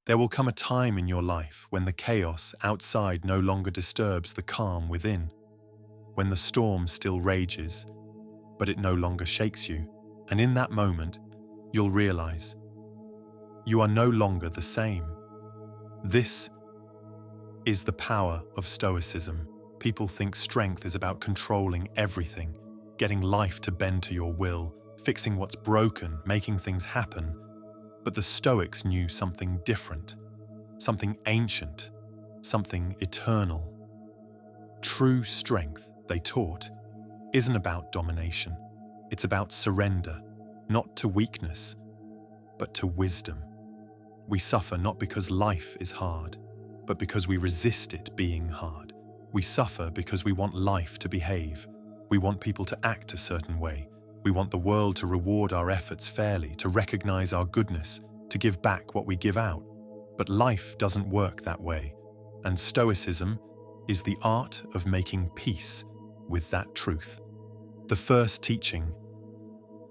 There will come a time in your life when the chaos outside no longer disturbs the calm within, when the storm still rages, but it no longer shakes you. And in that moment, you'll realize you are no longer the same. This is the power of Stoicism. People think strength is about controlling everything, getting life to bend to your will, fixing what's broken, making things happen. But the Stoics knew something different, something ancient, something eternal. True strength, they taught, isn't about domination. It's about surrender, not to weakness, but to wisdom. We suffer not because life is hard, but because we resist it being hard. We suffer because we want life to behave. We want people to act a certain way. We want the world to reward our efforts fairly, to recognize our goodness, to give back what we give out. But life doesn't work that way, and Stoicism is the art of making peace with that truth. The first teaching,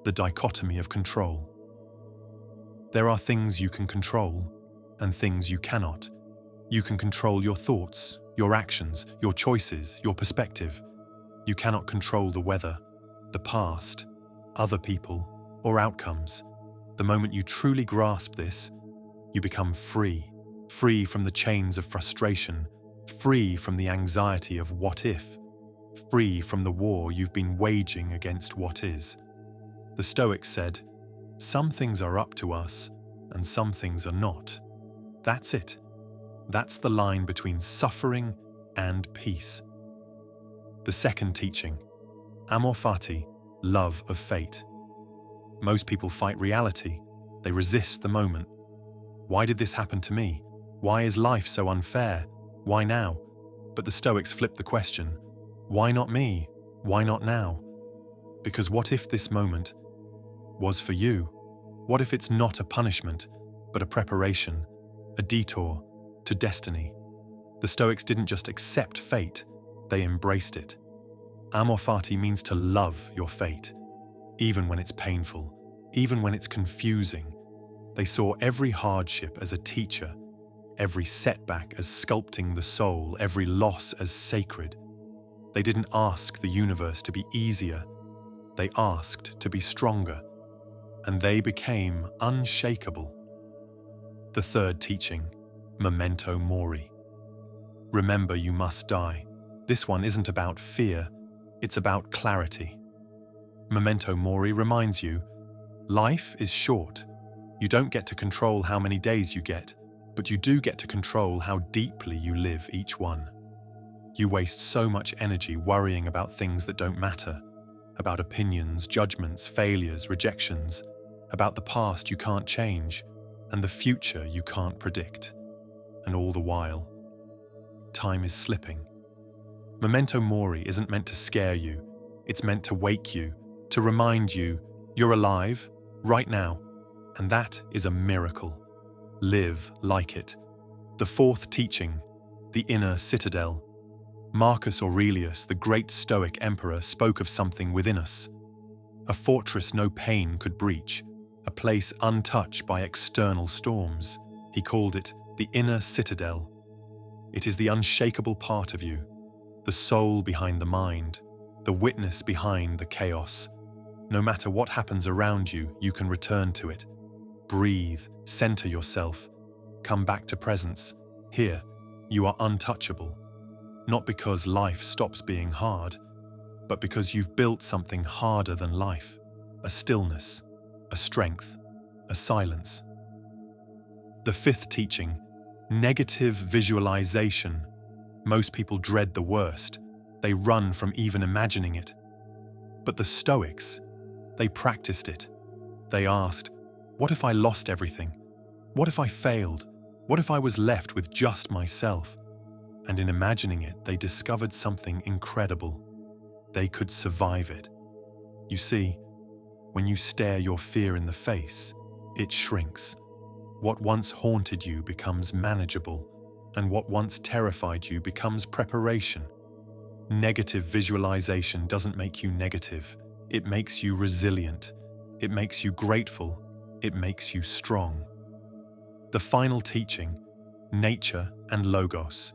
the dichotomy of control. There are things you can control and things you cannot. You can control your thoughts, your actions, your choices, your perspective. You cannot control the weather, the past, other people, or outcomes. The moment you truly grasp this, you become free from the chains of frustration, free from the anxiety of what if, free from the war you've been waging against what is. The Stoics said, some things are up to us and some things are not. That's it. That's the line between suffering and peace. The second teaching, Amor fati, love of fate. Most people fight reality. They resist the moment. Why did this happen to me? Why is life so unfair? Why now? But the Stoics flipped the question. Why not me? Why not now? Because what if this moment was for you? What if it's not a punishment, but a preparation, a detour to destiny? The Stoics didn't just accept fate, they embraced it. Amor fati means to love your fate, even when it's painful, even when it's confusing. They saw every hardship as a teacher, every setback as sculpting the soul, every loss as sacred. They didn't ask the universe to be easier, they asked to be stronger, and they became unshakable. The third teaching, Memento mori. Remember you must die. This one isn't about fear, it's about clarity. Memento mori reminds you, life is short. You don't get to control how many days you get, but you do get to control how deeply you live each one. You waste so much energy worrying about things that don't matter, about opinions, judgments, failures, rejections, about the past you can't change, and the future you can't predict. And all the while, time is slipping. Memento mori isn't meant to scare you, it's meant to wake you, to remind you you're alive right now, and that is a miracle. Live like it. The fourth teaching, the inner citadel. Marcus Aurelius, the great Stoic emperor, spoke of something within us. A fortress no pain could breach, a place untouched by external storms. He called it the inner citadel. It is the unshakable part of you, the soul behind the mind, the witness behind the chaos. No matter what happens around you, you can return to it. Breathe, center yourself, come back to presence. Here, you are untouchable. Not because life stops being hard, but because you've built something harder than life. A stillness, a strength, a silence. The fifth teaching, negative visualization. Most people dread the worst. They run from even imagining it. But the Stoics, they practiced it. They asked, what if I lost everything? What if I failed? What if I was left with just myself? And in imagining it, they discovered something incredible. They could survive it. You see, when you stare your fear in the face, it shrinks. What once haunted you becomes manageable, and what once terrified you becomes preparation. Negative visualization doesn't make you negative. It makes you resilient. It makes you grateful. It makes you strong. The final teaching, nature and logos.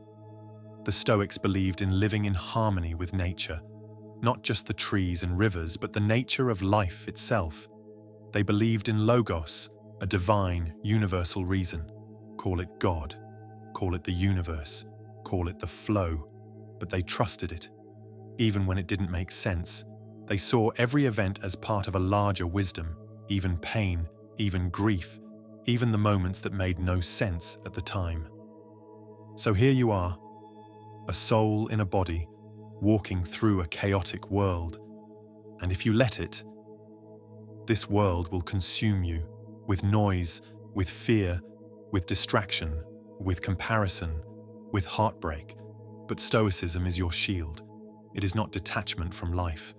The Stoics believed in living in harmony with nature, not just the trees and rivers, but the nature of life itself. They believed in logos, a divine, universal reason. Call it God, call it the universe, call it the flow, but they trusted it. Even when it didn't make sense, they saw every event as part of a larger wisdom, even pain, even grief, even the moments that made no sense at the time. So here you are, a soul in a body, walking through a chaotic world. And if you let it, this world will consume you with noise, with fear, with distraction, with comparison, with heartbreak. But Stoicism is your shield. It is not detachment from life.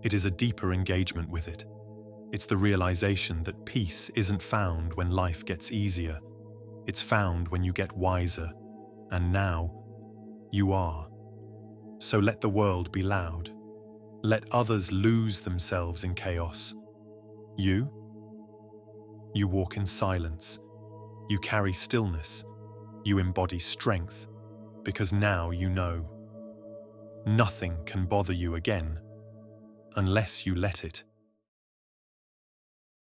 It is a deeper engagement with it. It's the realization that peace isn't found when life gets easier. It's found when you get wiser. And now, you are. So let the world be loud. Let others lose themselves in chaos. You walk in silence. You carry stillness. You embody strength. Because now you know. Nothing can bother you again unless you let it.